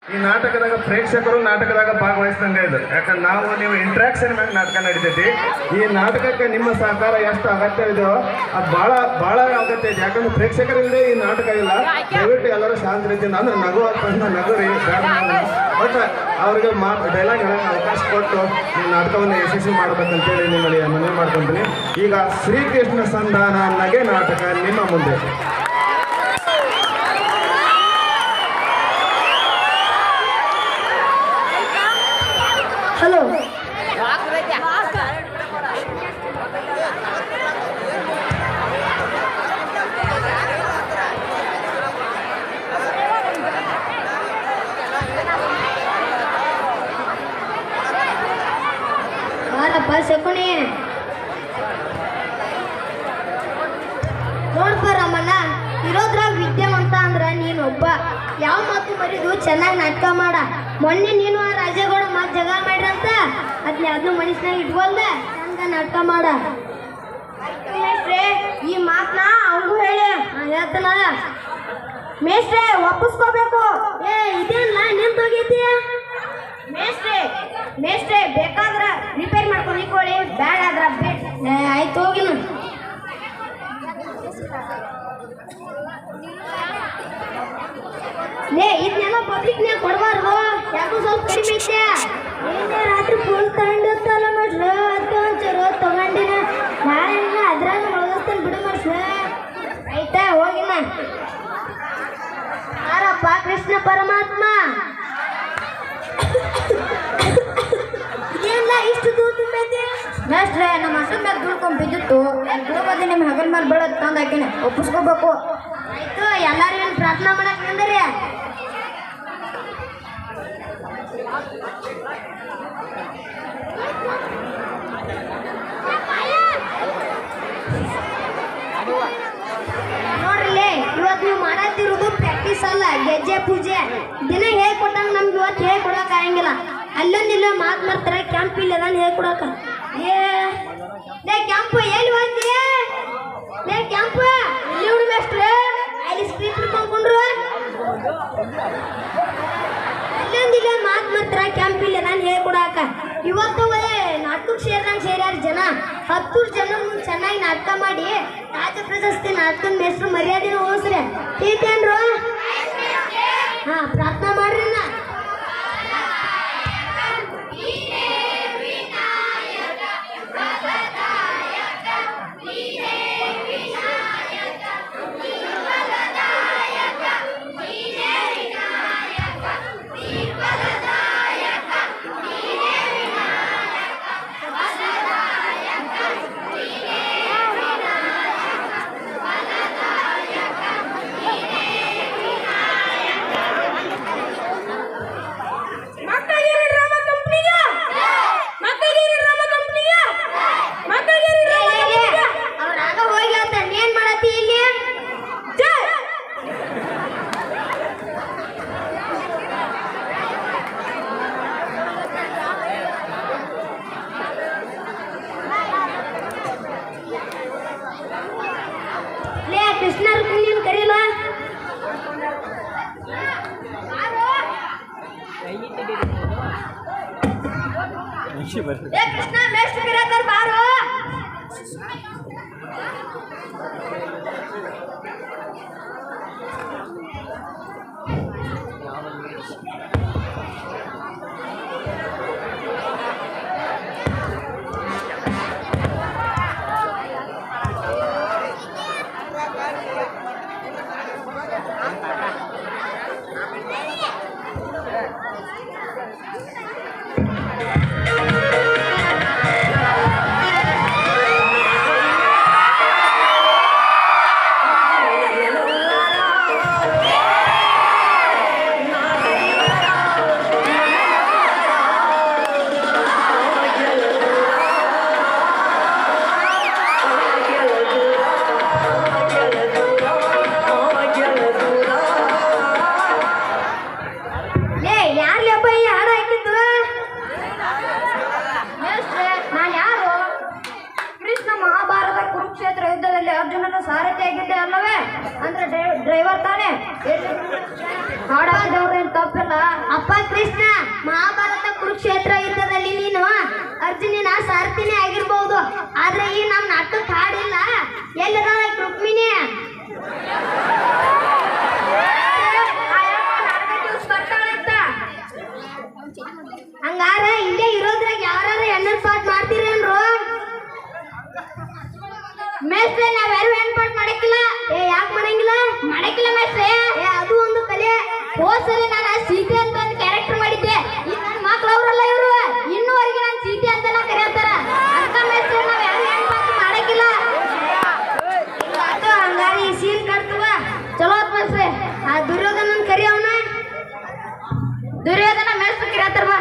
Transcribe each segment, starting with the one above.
ಈ ನಾಟಕದಾಗ ಪ್ರೇಕ್ಷಕರು ನಾಟಕದಾಗ ಭಾಗವಹಿಸಿದಂಗೆ ಇದು. ಯಾಕಂದ್ರೆ ನಾವು ನೀವು ಇಂಟ್ರಾಕ್ಷನ್ ಮ್ಯಾಗ ನಾಟಕ ನಡೀತೈತಿ. ಈ ನಾಟಕಕ್ಕೆ ನಿಮ್ಮ ಸಹಕಾರ ಎಷ್ಟು ಅಗತ್ಯ ಇದೆಯೋ ಅದು ಭಾಳ ಅಗತ್ಯ ಇದೆ. ಯಾಕಂದ್ರೆ ಪ್ರೇಕ್ಷಕರಿಲ್ಲದೆ ಈ ನಾಟಕ ಇಲ್ಲ. ದಯವಿಟ್ಟು ಎಲ್ಲರೂ ಶಾಂತ ರೀತಿಯಿಂದ ಅಂದ್ರೆ ನಗುರಿ ಬಟ್ ಅವ್ರಿಗೆ ಡೈಲಾಗ್ ಹೇಳೋಕೆ ಅವಕಾಶ ಕೊಟ್ಟು ಈ ನಾಟಕವನ್ನು ಯಶಸ್ವಿ ಮಾಡಬೇಕಂತೇಳಿ ನಿಮ್ಮಲ್ಲಿ ಮನವಿ ಮಾಡ್ಕೊತೀನಿ. ಈಗ ಶ್ರೀಕೃಷ್ಣ ಸಂಧಾನ ನಗೆ ನಾಟಕ ನಿಮ್ಮ ಮುಂದೆ. ಹಲೋ, ಬಾರಪ್ಪ ಶಕುನಿ. ನೋಡ್ಪ ರಮಣ್ಣ, ಇರೋದ್ರಾಗ ವಿದ್ಯಾವಂತ ಅಂದ್ರ ನೀನೊಬ್ಬ. ಯಾವ ಮಾತು ಮರಿದು ಚೆನ್ನಾಗಿ ನಾಟಕ ಮಾಡ. ಮೊನ್ನೆ ನೀನು ಆ ರಾಜೇಗೌಡ ಮಾತು ಜಗ ಮಾಡ್ರಂತ ಅದನ್ನ ಮನುಷ್ಯನಾಗ ಇಟ್ಕೊಳ್ದೆ ಚಂದ ನಾಟಕ ಮಾಡ. ಮೇಷ್ಟ್ರೆ, ಈ ಮಾತನ್ನ ಅವ್ರಿಗೂ ಹೇಳಿ ಹೇಳ್ತಾನ. ಮೇಷ್ಟ್ರೆ ಒಪ್ಪಿಸ್ಕೋಬೇಕು. ಇದೇನ ನಿಂತೋಗೈತಿ? ಮೇಷ್ಟ್ರೆ ಬೇಕಾದ್ರ ರಿಪೇರ್ ಮಾಡ್ಕೊಂಡು ಇಟ್ಕೊಳ್ಳಿ, ಬ್ಯಾಡ ಆದ್ರ ಬಿಟ್. ಆಯ್ತು ಹೋಗಿನ. ಇದನ್ನೆಲ್ಲ ಪಬ್ಲಿಕ್ನಾಗ ಕೊಡಬಾರ್ದು. ಯಾಕೋ ಸ್ವಲ್ಪ ಕಡಿಮೆ ಐತೆ. ರಾತ್ರಿ ಫೋನ್ ತಗೊಂಡಿರ್ತಲ್ಲ ನೋಡ್ರಿ, ಅದಕ್ಕೆ ಒಂಚೂರು ತಗೊಂಡಿನ. ನಾಳೆ ಅದ್ರಾಗ ಒಳಗಿಸ್ತಾನೆ ಬಿಡು ಮಾಡ್ಸ. ಆಯ್ತಾ ಹೋಗಿನ. ಯಾರಪ್ಪ ಕೃಷ್ಣ ಪರಮಾತ್ಮ? ಏನಿಲ್ಲ ಇಷ್ಟು ದೂರ ತುಂಬೈತಿ. ಮೇಷ್ಟ್ರೆ, ನಮ್ಮ ಅಣ್ಣ ಮ್ಯಾಗ ದುಡ್ಕೊಂಡ್ ಬಿದ್ದಿತ್ತು. ದುಡ್ಕೋದು ನಿಮ್ಮ ಹಗಲ್ ಮೇಲೆ ಬೆಳತ್ ತಂದು ಹಾಕಿನ ಒಪ್ಪಿಸ್ಕೋಬೇಕು. ಆಯ್ತು, ಎಲ್ಲಾರು ಏನು ಪ್ರಾರ್ಥನಾ ಮಾಡಕ್ ಬಂದ್ರಿ? ನೋಡ್ರಿ, ಇವತ್ತು ನೀವು ಮಾಡತ್ತಿರೋದು ಪ್ರಾಕ್ಟೀಸ್ ಅಲ್ಲ, ಗೆಜ್ಜೆ ಪೂಜೆ. ದಿನ ಹೇಳ್ಕೊಟ್ಟಂಗ ನಮ್ಗೆ ಇವತ್ತು ಹೇಳ್ಕೊಡಕ್ ಆಗಂಗಿಲ್ಲ. ಅಲ್ಲೊಂದಿಲ್ಲ ಮಾತು ಮಾಡ್ತಾರೆ. ಕ್ಯಾಂಪ್ ಇಲ್ಲ ನಾನು ಹೇಳ್ಕೊಡಕ. ಕ್ಯಾಂಪ್ ಎಲ್ಲಿ ಹೋಗ್ತಿ? ಕ್ಯಾಂಪ್ ಇಲ್ಲಿ ಹುಡುಗಸ್ಟ್ರೆ ಅಲ್ಲಿ ಸ್ಕ್ರೀನ್ ಹಿಡ್ಕೊಂಡ್ರು. ಅಲ್ಲೊಂದಿಲ್ಲ ಮಾತು ಮಾಡ್ತಾರೆ. ಕ್ಯಾಂಪ್ ಇಲ್ಲ ನಾನು ಹೇಳ್ಕೊಡಕ. ಇವತ್ತು ನಾಟಕಕ್ಕೆ ಸೇರಿದಂಗೆ ಸೇರ್ಯಾರ ಜನ. 10 ಜನ ಚೆನ್ನಾಗಿ ನಾಟಕ ಮಾಡಿ ರಾಜ ಪ್ರಶಸ್ತಿ ನಾಟಕದ ಹೆಸರು ಮರ್ಯಾದೆನ ಉಳಿಸ್ರಿ. ಐತೇನ್ರು? ಹಾ, ಪ್ರಾರ್ಥನಾ ಮಾಡ್ರಿ. ಕೃಷ್ಣ ನೀನು ಕರೀಲ. ಕೃಷ್ಣ ಮೇಷ್ಟ್ರು ಕರೀತಾರ, ಬಾರು. ಡ್ರೈವರ್ ತಾನೆ ಹಾಡಾಡಿದವ್ರೇನು ತಪ್ಪಿಲ್ಲ. ಅಪ್ಪ ಕೃಷ್ಣ, ಮಹಾಭಾರತ ಕುರುಕ್ಷೇತ್ರ ಯುದ್ಧದಲ್ಲಿ ನೀನು ಅರ್ಜುನಿನ ಸಾರಥಿನೇ ಆಗಿರ್ಬಹುದು, ಆದ್ರೆ ಈ ನಮ್ಮ ನಾಟಕ ಹಾಡಿಲ್ಲ. ಎಲ್ಲದ ರುಕ್ಮಿಣಿ ಹಂಗಾರ ಇಲ್ಲೇ ಇರೋದ್ರಾಗ ಯಾರು ಹೆಣ್ಣು ಪಾಠ ಮಾಡ್ತೀರೇನ್ರು? ಮೇಸ್ಟ್ರೆ ನಾವ್ಯಾರು ಹೆಣ್ಣು ಪಾಠ ಮಾಡಕ್ಕಿಲ್ಲ. ಯಾಕೆ ಮಾಡಂಗಿಲ್ಲ? ಮಾಡಕ್ಕಿಲ್ಲ ಮೇಸ್ಟ್ರೆ. ಅದು ಒಂದು ಕಲೆ. ಹೋದ್ಸರಿ ನಾನು ಸೀತೆ ಅಂತ ಒಂದು ಕ್ಯಾರೆಕ್ಟರ್ ಮಾಡಿದ್ದೆ. ಈ ನನ್ನ ಮಕ್ಳು ಅವರಲ್ಲ ಇವರು, ಇನ್ನೂವರೆಗೆ ನಾನು ಸೀತೆ ಅಂತ ಕರೆಯತ್ತಾರ. ಅಂತ ಮೇಸ್ಟ್ರೆ ನಾವ್ಯಾರು ಹೆಣ್ಣು ಪಾಠ ಮಾಡಕ್ಕಿಲ್ಲ. ಹಂಗಾರ ಈ ಸೀನ್ ಕಟ್ತವ ಚಲೋ ಆತ್ ಮೇಸ್ಟ್ರೆ. ಆ ದುರ್ಯೋಧನನ್ ಕರಿಯವನ, ದುರ್ಯೋಧನ ಮೇಸ್ಟ್ರು ಕರಿಯತ್ತಾರ ಬಾ.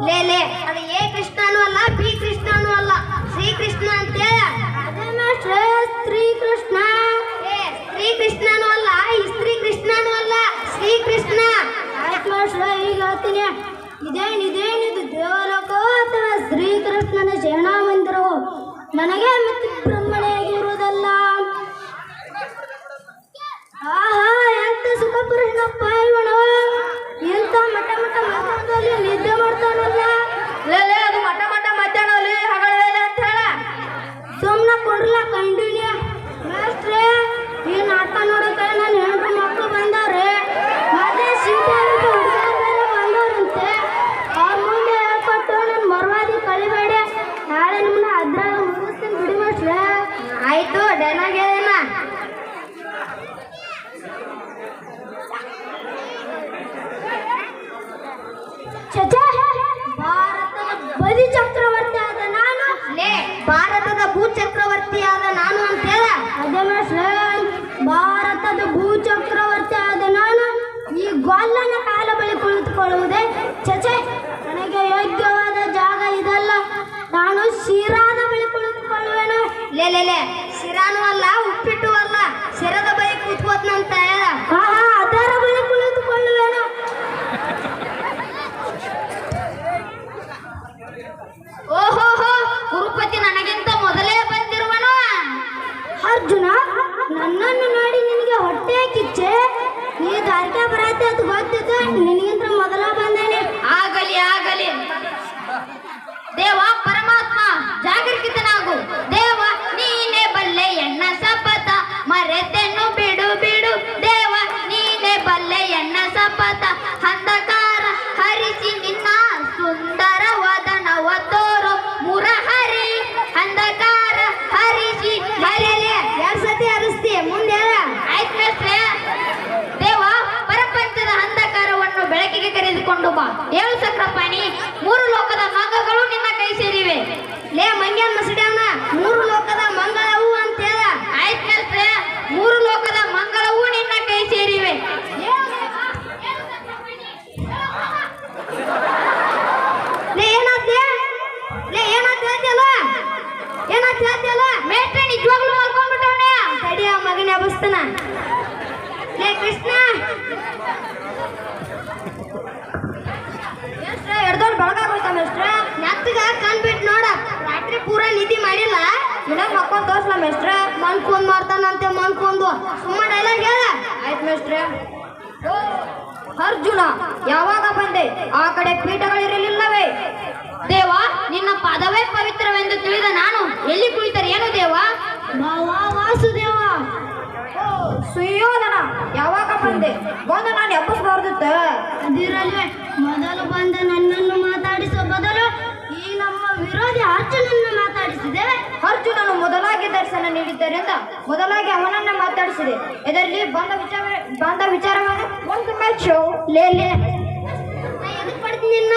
ಲೇಲೆ ಅದು ಏ ಕೃಷ್ಣನೂ ಅಲ್ಲ, ಬಿ ಕೃಷ್ಣನೂ ಅಲ್ಲ, ಶ್ರೀಕೃಷ್ಣ ಅಂತೇಳ. ಶ್ರೀಕೃಷ್ಣ ಶ್ರೀಕೃಷ್ಣನೂ ಅಲ್ಲ, ಸ್ತ್ರೀ ಕೃಷ್ಣನೂ ಅಲ್ಲ, ಶ್ರೀಕೃಷ್ಣ. ಆಯ್ತು ಮಾಸ್ಟ್ರ, ಈಗ ಹೇಳ್ತೀನಿ. ಇದೇನಿದು ದೇವಲೋಕೋ ಅಥವಾ ಶ್ರೀಕೃಷ್ಣನ ಶರಣ ಮಂದಿರವೋ ನನಗೆ ಮತ್ತೆ ಬ್ರಹ್ಮಣೆಯಾಗಿರುವುದಲ್ಲ. ಆಹಾ, ಎಂತ ಸುಖ ಪುರುಷನಪ್ಪ ಇವನ. ಎಂತ ಮಠ ಮಾತಾಡೋಲ್ಲಿ ನಿದ್ದೆ ಮಾಡ್ತಾನಲ್ಲ. ಲೇಲೆ ಅದು ಮಠ ಮಾತಾಡೋಲಿ ಹಗಲೇ ಅಂತ ಹೇಳ. ಸುಮ್ಮನೆ ಕೊಡ್ರಲ್ಲ ಕಂಟಿನ್ಯೂ. ಮಾಸ್ಟ್ರೆ, ಈ ನಾಟಕ ನೋಡಕ್ಕೆ ನನ್ನ ಹೆಣ್ಣು ಮಕ್ಕಳು ಬಂದವ್ರೆ. ಮತ್ತೆ ಸೀತೆ ಅಂತ ಹುಡುಗರು ಬೇರೆ ಬಂದವ್ರಂತೆ. ಅವ್ರ ಮುಂದೆ ಹೇಳ್ಕೊಟ್ಟು ನನ್ನ ಮರವಾದಿ ಕಳಿಬೇಡಿ. ನಾಳೆ ನಿಮ್ಮನ್ನ ಅದ್ರಾಗ ಮುಗಿಸ್ತೀನಿ ಬಿಡಿ ಮಾಸ್ಟ್ರೆ. ಆಯ್ತು, ಡೈಲಾಗ್ ಹೇಳೇನ. ಭಾರತದ ಬಲಿ ಚಕ್ರವರ್ತಿ ಆದ ನಾನು, ಭಾರತದ ಭೂ ಚಕ್ರವರ್ತಿ ಆದ ನಾನು ಅಂತ ಹೇಳ. ಅದೇ ಭಾರತದ ಭೂ ಚಕ್ರವರ್ತಿ ಆದ ನಾನು ಈ ಗೊಲ್ಲನ ಕಾಲ ಬಳಿ ಕುಳಿತುಕೊಳ್ಳುವುದೇ ಚಚೆ. ನನಗೆ ಯೋಗ್ಯವಾದ ಜಾಗ ಇದಲ್ಲ. ನಾನು ಶಿರಾದ ಬಳಿ ಕುಳಿತುಕೊಳ್ಳುವೆನು. ಲೇ ಶಿರಾನು ಅಲ್ಲ, ಉಪ್ಪಿಟ್ಟು ಅಲ್ಲ, ಶಿರದ ಬಳಿ ಕೂತ್ಕೋತ್ನಂತ ಹೇಳ. ಅದರ ಬಳಿ ಕುಳಿತುಕೊಳ್ಳುವೆನು. ಓಹೋಹೋ, ಕುರುಪತಿ ನನಗಿಂತ ಮೊದಲೇ ಬಂದಿರುವನು. ಅರ್ಜುನ, ನನ್ನನ್ನು ನೋಡಿ ನಿನಗೆ ಹೊಟ್ಟೆ ಕಿಚ್ಚೆ. ನೀ ದಾರಿಕೆ ಬರತ್ತೆ ಅದು ಗೊತ್ತಿತ್ತು, ನಿನಗಿಂತ ಮೊದಲ ಬಂದೇನೆ. ಆಗಲಿ ಆಗಲಿ ದೇವ ಪರಮಾತ್ಮ, ಜಾಗೃತನಾಗು. ದೇವ ನೀನೇ ಬಲ್ಲೆ ಎಣ್ಣ ಸಪತ, ಮರೆತೆನ್ನು ಬಿಡು ಬಿಡು. ದೇವ ನೀನೇ ಬಲ್ಲೆ ಎಣ್ಣ ಸಪತ, ಅಂಧಕಾರ ಹರಿಸಿ ನಿನ್ನ ಸುಂದರವಾದ ನವ ತೋರು ಮುರಹರಿ. ಅಂಧಕಾರ ಹರಿಸಿ ಎರಡು ಸತಿ ಹರಿಸ್ತಿ ಮುಂದೆ. ಆಯ್ತು ಮೇಸ್ಟ್ರೆ. ದೇವ ಪರಪಂಚದ ಅಂಧಕಾರವನ್ನು ಬೆಳಕಿಗೆ ಕರೆದುಕೊಂಡು ಬಾ. 7 ಸಕ್ರಪಾಣಿ 3 ಲೋಕದ ಮಂಗಗಳು ನಿನ್ನ ಕೈ ಸೇರಿವೆ. ಲೇ ಮಂಗ್ಯಾನ್ ಮಸಡ್ಯಾನ, 3 ಲೋಕದ ಮಂಗಳವು ಅಂತ ಹೇಳ. ಆಯ್ತು ಮೇಸ್ಟ್ರೆ, 3 ಲೋಕದ ಮಂಗಳವು ನಿನ್ನ ಕೈ ಸೇರಿವೆ. ಮೇಸ್ಟ್ರೆ ನಿಜವಾಗ್ಲೂ ಮಲ್ಕೊಂಡ್ಬಿಟ್ಟವನೇ. ತಡಿಯ ಮಗನ ಅಬಸ್ತಾನ. ಲೇ ಕೃಷ್ಣ, ಎಡ್ದೋಡ್ ಬೆಳಗಾಗೋಯ್ತ ಮೇಸ್ಟ್ರೆ. ನೆತ್ತಗ ಕಣ್ಬಿಟ್ಟು ನೋಡ, ರಾತ್ರಿ ಪೂರಾ ನಿಧಿ ಮಾಡಿಲ್ಲ. ಇನ್ನ ಮಕ್ಕೊಂಡ್ ತೋರ್ಸ್ಲ ಮೇಸ್ಟ್ರೆ. ಮನ್ಕೊಂಡ್ ಮಾಡ್ತಾನಂತೆ, ಮನ್ಕೊಂಡು ಸುಮ್ಮ ಡೈಲಾಗ್ ಹೇಳ. ಆಯ್ತು ಮೇಸ್ಟ್ರೆ. ಅರ್ಜುನ, ಯಾವಾಗ ಬಂದೆ? ಆ ಕಡೆ ಪೀಠಗಳಿರಲಿಲ್ಲವೇ? ದೇವ, ನಿನ್ನ ಪಾದವೇ ಪವಿತ್ರವೆಂದು ತಿಳಿದ ನಾನು ಎಲ್ಲಿ ಕುಳಿತರೆ ಏನು ದೇವ? ವಾಸುದೇವ. ಸುಯೋಧನ, ಯಾವಾಗ ಬಂದೆ? ಬಂದು ನಾನು ಎಬ್ಬಿಸಬಾರ್ದಿತ್ತ. ಅದಿರಲ್ವೇ, ಮೊದಲು ಬಂದ ನನ್ನನ್ನು ಮಾತಾಡಿಸೋ ಬದಲು ಈ ನಮ್ಮ ವಿರೋಧಿ ಅರ್ಜುನನ್ನು ಮಾತಾಡಿಸಿದ್ದೇವೆ. ಅರ್ಜುನನು ಮೊದಲಾಗಿ ದರ್ಶನ ನೀಡಿದ್ದರಿಂದ ಮೊದಲಾಗಿ ಅವನನ್ನ ಮಾತಾಡಿಸಿದೆ. ಇದರಲ್ಲಿ ಬಂದ ವಿಚಾರವನ್ನು ಒಂದು ಮ್ಯಾಚು. ಲೇಲೆ ಎದಕ್ಕೆ ಪಡ್ತೀನಿ ನಿನ್ನ?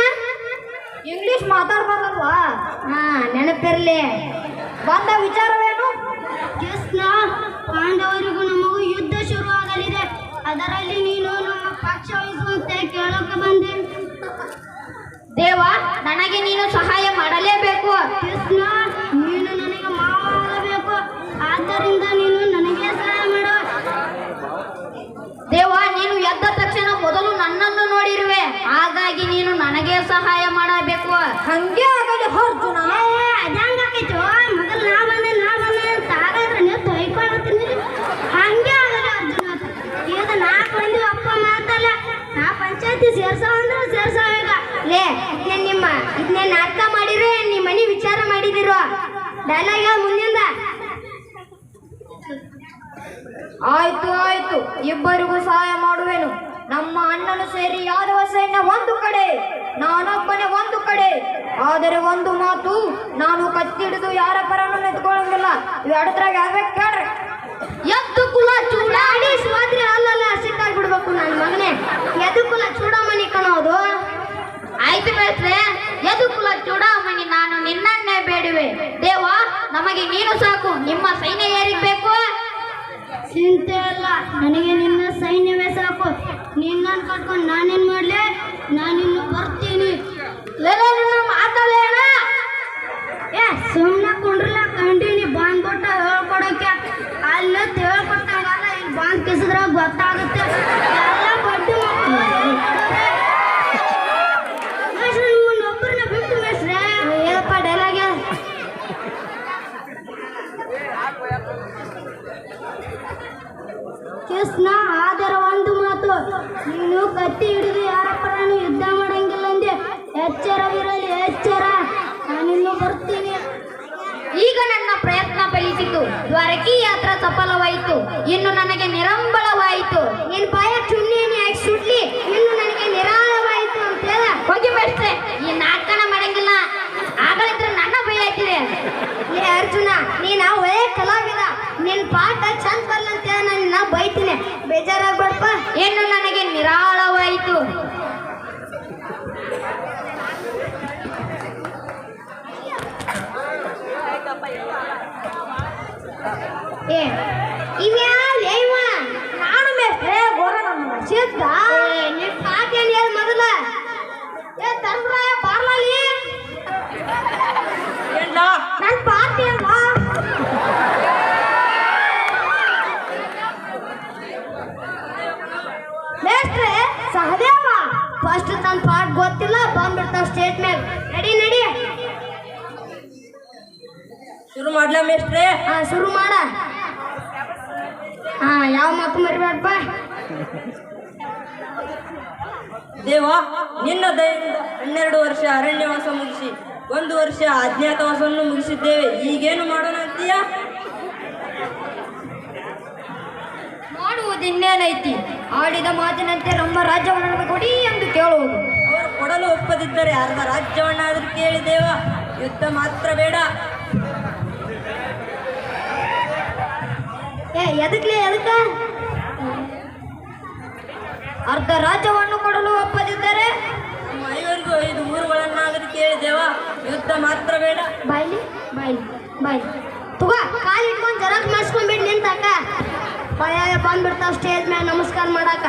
ಇಂಗ್ಲಿಷ್ ಮಾತಾಡ್ಬಾರ್ದಲ್ವಾ? ನೆನಪಿರ್ಲಿ. ಬಂದ ವಿಚಾರವೇನು? ಕೃಷ್ಣ, ಪಾಂಡವರಿಗೂ ನಮಗೂ ಯುದ್ಧ ಶುರುವಾಗಲಿದೆ. ಅದರಲ್ಲಿ ನೀನು ನಮ್ಮ ಪಕ್ಷ ವಹಿಸುವಂತೆ ಕೇಳೋಕೆ ಬಂದೆ. ದೇವ, ನನಗೆ ನೀನು ಸಹಾಯ ಮಾಡಲೇಬೇಕು. ಕೃಷ್ಣ, ನೀನು ನನಗೆ ಮಾವಬೇಕು, ಆದ್ದರಿಂದ ನೀನು ನನಗೆ ಸಹಾಯ ಮಾಡು. ದೇವ, ನೀನು ಎದ್ದ ತಕ್ಷಣ ಮೊದಲು ನನ್ನನ್ನು ನೋಡಿರುವೆ, ಹಾಗಾಗಿ ನೀನು ನನಗೆ ಸಹಾಯ ಮಾಡಬೇಕು. ಹಂಗೆ ಆಗಲಿ ಅರ್ಜುನ. ಅದಂಗಾಕೈತೋ, ಮೊದಲು ನಾ ಬಂದೆ ಅಂತ ಹಾಗಾದ್ರೆ ನೀವು ತೊಯ್ಕೊಳತ್ತೀನಿ. ಹಂಗೆ ಆಗಲಿ ಅರ್ಜುನ. ಈಗ ನಾಲ್ಕು ಮಂದಿ ಅಪ್ಪ ಮಾತಲ್ಲ, ನಾ ಪಂಚಾಯತಿ ಸೇರ್ಸೋ ಅಂದ್ರೆ ಸೇರ್ಸೋ. ಈಗ ಲೇ, ಇದನ್ನೇ ನಾಟಕ ಮಾಡಿರೋ ನಿಮ್ಮ ಮನೆ ವಿಚಾರ ಮಾಡಿದಿರೋ ಡೈಲಾಗ ಮುಂದಿಂದ. ಆಯ್ತು ಆಯ್ತು, ಇಬ್ಬರಿಗೂ ಸಹಾಯ ಮಾಡುವೆನು. ನಮ್ಮ ಅಣ್ಣನು ಸೇರಿ ಯಾದವ ಸೈನ್ಯ ಒಂದು ಕಡೆ, ನಾನೊಬ್ಬನೇ ಒಂದು ಕಡೆ. ಆದರೆ ಒಂದು ಮಾತು, ನಾನು ಕತ್ತಿಡಿದು ಯಾರ ಪರನ್ನು ನೆತ್ಕೊಳ್ಳಂಗಿಲ್ಲ. ಇವೆರಡರಾಗ ಯಾವ್ಯಾವ ಕೇಳ್ರಿ. ಎದ್ದು ಕುಲ ಚೂಡಾಡಿ ಸ್ವಾದ್ರಿ ಅಲ್ಲಲ್ಲ ಸಿಟ್ಟಾಗ್ಬಿಡ್ಬೇಕು ನನ್ನ ಮಗನೇ. ಎದ್ದು ಕುಲ ಚೂಡಾಮಣಿ ಕಣೋದು. ಆಯ್ತು ಮೇಸ್ಟ್ರೆ, ಯದುಕುಲ ಚೂಡಾಮಣಿ, ನಾನು ನಿನ್ನನ್ನೇ ಬೇಡುವೆ. ದೇವ, ನಮಗೆ ನೀನು ಸಾಕು, ನಿಮ್ಮ ಸೈನ್ಯ ಯಾರಿಗೆ ಬೇಕು? ಚಿಂತೆ ಇಲ್ಲ, ನನಗೆ ನಿನ್ನ ಸೈನ್ಯವೇ ಸಾಕು. ನಿನ್ನನ್ನು ಕಟ್ಕೊಂಡು ನಾನೇನ್ ಮಾಡ್ಲೆ? ನಾನಿನ್ನು ಬರ್ತೀನಿ. ಮಾತಾಡೋಣ. ಸುಮ್ಮನೆ ಕುಂಡ್ರಲ್ಲ, ಕಂಡಿನಿ ಬಾಂದ್ಬಿಟ್ಟ ಹೇಳ್ಕೊಡಕ್ಕೆ. ಅಲ್ಲಿ ಹೇಳ್ಕೊಟ್ಟಂಗಲ್ಲ, ಇಲ್ಲಿ ಬಾಂದ್ ಕಿಸಿದ್ರೆ ಗೊತ್ತಾಗುತ್ತೆ. ಎಲ್ಲ ಬಡ್ಡಿ ಮೇಷ್ರೆ, ನಿಮ್ಮನ್ನೊಬ್ಬರನ್ನ ಬಿಟ್ಟು ಮೇಷ್ರೆ. ಏನಪ್ಪ ಡೈಲಾಗ? ಕೃಷ್ಣ, ಆದರ ಒಂದು ಮಾತು, ನೀನು ಕತ್ತಿ ಹಿಡಿದು ಯಾರ ಪರನು ಯುದ್ಧ ಮಾಡಂಗಿಲ್ಲ ಅಂದೆ. ಎಚ್ಚರವಿರಲಿ, ಎಚ್ಚರ. ನಾನಿನ್ನು ಬರ್ತೀನಿ. ಈಗ ನನ್ನ ಪ್ರಯತ್ನ ಫಲಿಸಿತು, ದ್ವಾರಕಿ ಯಾತ್ರಾ ಸಫಲವಾಯಿತು. ಇನ್ನು ನನಗೆ ನಿರಂಬಳವಾಯಿತು. ನಿನ್ನ ಬಾಯ ಚುನ್ನಿ ಯಾಕೆ ಸುಡ್ಲಿ? ಇನ್ನು ನನಗೆ ನಿರಾಳವಾಯಿತು ಅಂತ ಹೇಳ. ಹೋಗಿ ಮೇಷ್ಟ್ರೆ, ಈ ನಾಟಕನ ಮಾಡಂಗಿಲ್ಲ. ಆಗಲಿದ್ರೆ ನನ್ನ ಭಯ ಆಯ್ತಿದೆ. ಏ ಅರ್ಜುನ, ನೀನ ಒಳ್ಳೆ ಕಲಾವಿದ. ನಿನ್ನ ಪಾಠ ಚಂದ ಬರ್ಲಂತ ನಾನು ನಿನ್ನ ಬೈತೀನಿ, ಬೇಜಾರಾಗ್ಬೇಡಪ್ಪ. ಇನ್ನು ನನಗೆ ನಿರಾಳವಾಯಿತು. ಏ ಇವ್ಯಾವ್ಲೇ ಇವ? ನಾನು ಮೇಷ್ಟ್ರೆ ಗೋರಣ್ಣ ಸಿದ್ಧ. ನಿನ್ನ ಪಾಠ ಏನು ಹೇಳ ಮೊದಲ? ಏ ಧರ್ಮರಾಯ ಬಾರ್ಲಲ್ಲಿ, ನನ್ನ ಪಾಠ ಅಲ್ವಾ? ಮೇಷ್ಟ್ರೆ ಸಹದೇವ, ಫಸ್ಟ್ ತನ್ನ ಪಾಠ ಗೊತ್ತಿಲ್ಲ, ಬಂದ್ಬಿಡ್ತಾವ ಸ್ಟೇಟ್ ಮೇಲೆ. ನಡಿ ನಡಿ, ಶುರು ಮಾಡ್ಲಾ ಮೇಷ್ಟ್ರೆ? ಶುರು ಮಾಡ. ಯಾವ ಮಾತು ಮರಿಬೇಡಪ್ಪ. ದೇವ, ನಿನ್ನ ದಯೆಯಿಂದ 12 ವರ್ಷ ಅರಣ್ಯವಾಸ ಮುಗಿಸಿ 1 ವರ್ಷ ಅಜ್ಞಾತವಾಸವನ್ನು ಮುಗಿಸಿದ್ದೇವೆ. ಈಗೇನು ಮಾಡೋಣ ಅಂತೀಯ? ಮಾಡುವುದಿನ್ನೇನೈತಿ? ಆಡಿದ ಮಾತಿನಂತೆ ನಮ್ಮ ರಾಜ್ಯವನ್ನು ಕೊಡಿ ಎಂದು ಕೇಳುವುದು. ಅವರು ಕೊಡಲು ಒಪ್ಪದಿದ್ದರೆ ಅರ್ಧ ರಾಜ್ಯವನ್ನಾದರೂ ಕೇಳಿ ದೇವ, ಯುದ್ಧ ಮಾತ್ರ ಬೇಡ. ಎದಕ್ಲೆ ಎದಕ್ಕ? ಅರ್ಧ ರಾಜ್ಯವನ್ನು ಕೊಡಲು ಒಪ್ಪದಿದ್ದರೆ ನಮ್ಮ 5 ಊರುಗಳನ್ನಾದರೂ ಕೇಳಿ ದೇವ, ಯುದ್ಧ ಮಾತ್ರ ಬೇಡ. ಬಾಯ್ಲಿ ಬಾಯ್ಲಿ ಬಾಯ್ಲಿ ತುಗ ಕಾಲು ಇಟ್ಕೊಂಡು ಜರಾಕ್ ಮಾಡಿಸ್ಕೊಂಡ್ಬಿಡ್ ನಿಂತಾಕ. ಭಯ ಬಂದ್ಬಿಡ್ತಾವ ಸ್ಟೇಜ್ ಮೇಲೆ ನಮಸ್ಕಾರ ಮಾಡಾಕ.